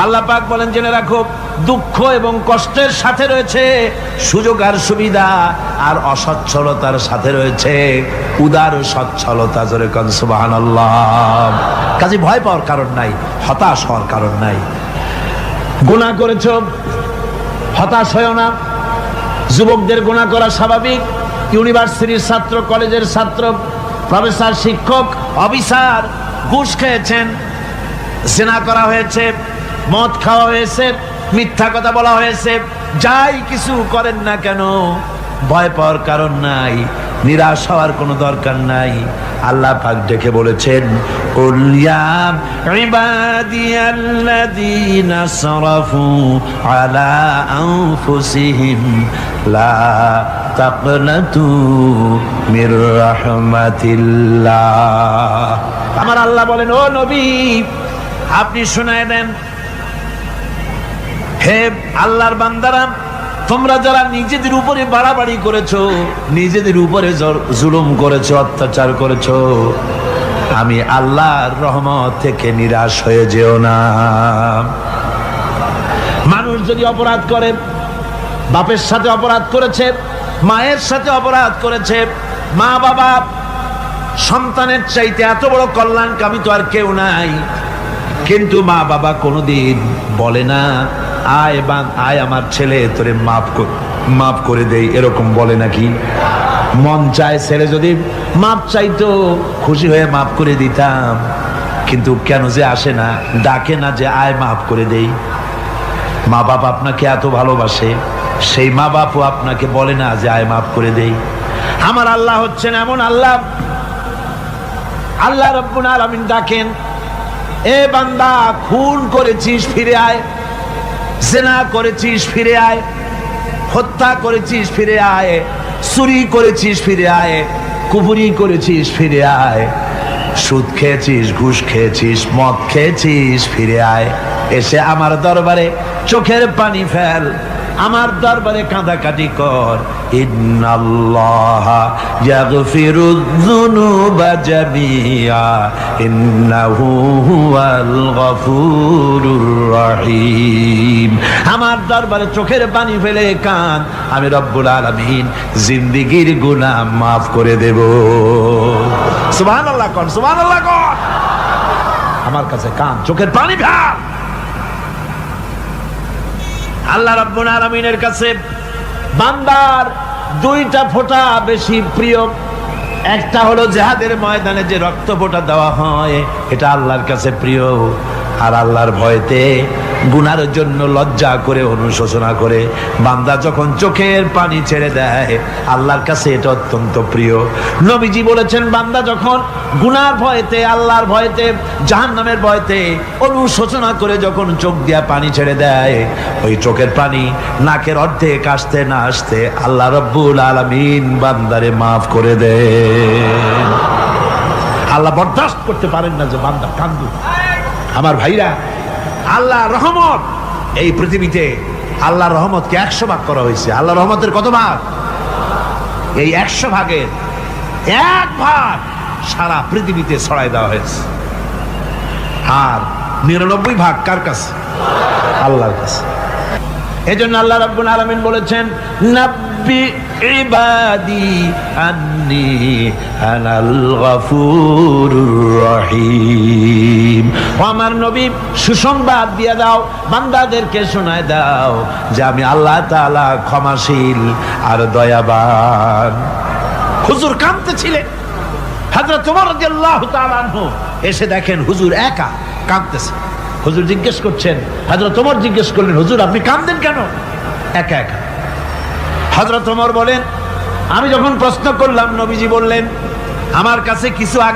আল্লাহ পাক বলেন, জেনে রাখো দুঃখ এবং কষ্টের সাথে রয়েছে সুযোগ আর সুবিধা, আর অসচ্ছলতার সাথে রয়েছে উদার সচ্ছলতা। জোরে কোন সুবহানাল্লাহ। কাজে ভয় পাওয়ার কারণ নাই, হতাশ হওয়ার কারণ নাই। গুনাহ করেছো, হতাশ হয়ো না। যুবকদের গুনাহ করা স্বাভাবিক। ইউনিভার্সিটির ছাত্র, কলেজের ছাত্র, প্রফেসর, শিক্ষক, অফিসার ঘুষ খেয়েছেন, জিনা করা হয়েছে, মদ খাওয়া হয়েছে, মিথ্যা কথা বলা হয়েছে, যাই কিছু করেন না কেন ভয় পাওয়ার কারণ নাই, নিরাশ হওয়ার কোনো দরকার নাই। আল্লাহ পাক ডেকে বলেছেন, কুল ইয়া ইবাদিয়াল্লাযীনা আসরাফু আলা আনফুসিহিম লা তাকনাতু মির রাহমাতিল্লাহ। আমার আল্লাহ বলেন, ও নবী আপনি শুনায় দেন, হে আল্লাহর বান্দারা, তোমরা যারা নিজেদের উপরে বাড়াবাড়ি করেছো, নিজেদের উপরে জুলুম করেছো, অত্যাচার করেছো, আমি আল্লাহর রহমত থেকে নিরাশ হয়ে যেও না। মানুষ যদি অপরাধ করে, বাপের সাথে অপরাধ করেছে, মায়ের সাথে অপরাধ করেছে, মা বাবা সন্তানের চাইতে এত বড় কল্যাণকামী তো আর কেউ নাই, কিন্তু মা বাবা কোনোদিন বলে না আয় আমার ছেলে তোরে মাফ করে দেই, এরকম বলে নাকি? মন চায় ছেলে যদি মাপ চাইতো, খুশি হয়ে মাফ করে দিতাম, কিন্তু কেন যে আসে না, ডাকে না যে আয় মাফ করে দেই। মা বাপ আপনাকে এত ভালোবাসে, সেই মা বাপও আপনাকে বলে না যে আয় মাফ করে দেই। আমার আল্লাহ হচ্ছেন এমন আল্লাহ, আল্লাহ রাব্বুল আলামিন ডাকেন, এ বান্দা খুন করেছিস ফিরে আয়, জিনা করেছিস ফিরে আয়, হত্যা করেছিস ফিরে আয়, চুরি করেছিস ফিরে আয়, কুফরি করেছিস ফিরে আয়, সুদ খেয়েছিস, ঘুষ খেয়েছিস, মদ খেয়েছিস ফিরে আয়, এসে আমার দরবারে চোখের পানি ফেল, আমার দরবারে কাঁদাকাটি কর। ইন্নাল্লাহা ইয়াগফিরুয যুনুবা জামিআ ইন্নাহু হুয়াল গফুরুর রহিম। আমার দরবারে চোখের পানি ফেলে কাঁদ, আমি রব্বুল আলামিন জিন্দেগীর গুনাহ মাফ করে দেব। সুবহানাল্লাহ কোন, সুবহানাল্লাহ কোন। আমার কাছে কাঁদ, চোখের পানি ফেল। আল্লাহ রাব্বুল আলামিনের কাছে বান্দার দুইটা ফোঁটা বেশি প্রিয়। একটা হলো জিহাদের ময়দানে যে রক্ত ফোঁটা দেওয়া হয়, এটা আল্লাহর কাছে প্রিয়। আর আল্লাহর ভয়তে গুনার জন্য লজ্জা করে, অনুশোচনা করে বান্দা যখন চোখের পানি ছেড়ে দেয়, আল্লাহর কাছে এটা অত্যন্ত প্রিয়। নবীজি বলেছেন, বান্দা যখন গুনার ভয়তে, আল্লাহর ভয়তে, জাহান্নামের ভয়তে অনুশোচনা করে যখন চোখ দিয়া পানি ছেড়ে দেয়, ওই চোখের পানি নাকের অর্ধেক আসতে না আসতে আল্লাহ রাব্বুল আলামিন বান্দারে মাফ করে দেন। আল্লাহ বরদাস্ত করতে পারেন না যে বান্দা কান্দু। আমার ভাইরা, আল্লাহ রহমত, এই পৃথিবীতে আল্লাহর রহমতকে 100 ভাগ করা হয়েছে। আল্লাহ রহমতের কত ভাগ? এই 100 ভাগের 1 ভাগ সারা পৃথিবীতে ছড়াই দেওয়া হয়েছে। আর 99 ভাগ কার কাছে? আল্লাহর কাছে। এজন্য আল্লাহ রাব্বুল আলামিন বলেছেন, নাব্বি ইবাদি আন্নি আনাল গফুরুর রহিম। আমার নবী সুসংবাদ দিয়ে দাও, বান্দাদেরকে শোনায় দাও যে আমি আল্লাহ তাআলা ক্ষমাশীল আর দয়াবান। হুজুর কাঁদতেছিলেন, হযরত ওমর রাদিয়াল্লাহু তাআলা আনহু এসে দেখেন হুজুর একা কাঁদতেছে। হুজুর জিজ্ঞেস করছেন, হযরত ওমর জিজ্ঞেস করলেন, হুজুর আপনি কাঁদেন কেন একা একা? হযরত ওমর বলেন, আমি যখন প্রশ্ন করলাম, নবীজি বললেন, আমার কাছে কিছু আগে